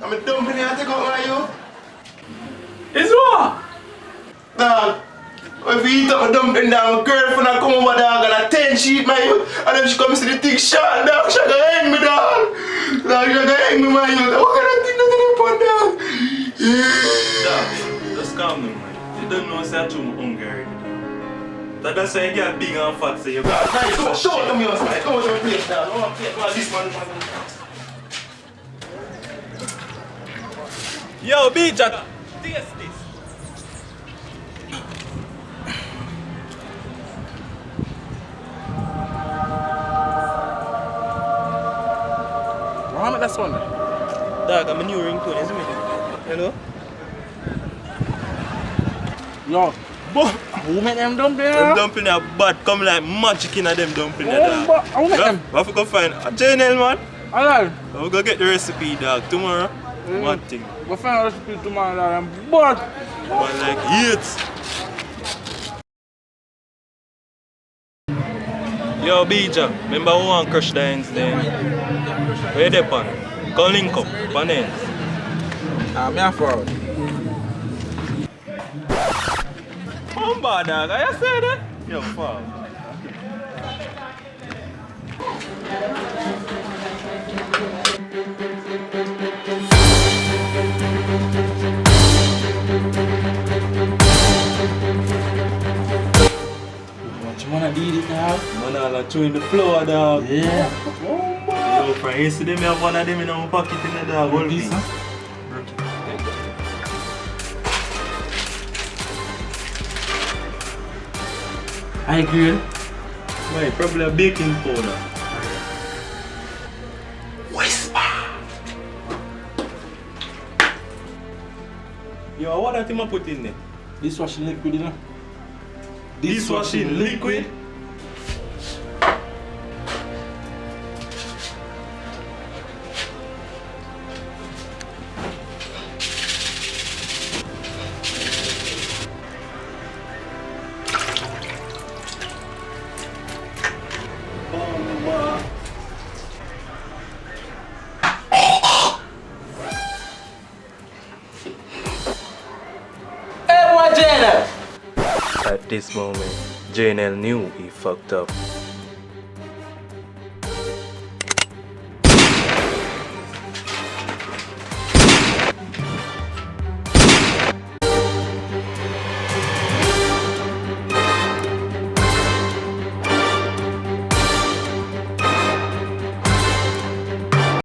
I'm a dumpling and take out my you. It's what? Dog. If you eat up my dumpling, dog, my girlfriend will come over, dog, and a 10 sheet, my you. And then she comes to the thick shot, dog. She gonna hang me, dog. Dog, she gonna hang me, my you. What kind of thing that they put, dog? Dog, just calm down, man. You don't know say I'm too hungry already. That's why you get big and fat, so you got Nice, show it to me outside. Come on to my place, dog. I want to play for this man. Yo, B-Jack, taste this. Mohammed, that's one. Dog, I'm a new ringtone, isn't it? Hello? No. But Who make them dumpling? them dumpling are bad, come like magic in them dumpling, dog. Who make them? We have to go find a channel, man. Alright. We'll go get the recipe, dog, tomorrow. One thing. We'll find a recipe tomorrow, and but Man, like, eat. Yo, B-Jack, remember who want crush the ends then? Where they pan? Go link up, pan ends. I'm here for it. Come back, dog, I said that? Yo, fuck. What you wanna do it, dog? Man, all are chewing the floor, dog. Yeah. Yo, friend, yesterday me have one of them in my pocket in the dog. Hold This, me. huh? I agree. Man, probably a baking powder. Yo, what that thing I put in there? Dishwashing liquid, you know? Dishwashing liquid? Hey, what Jenna? At this moment, JNL knew he fucked up.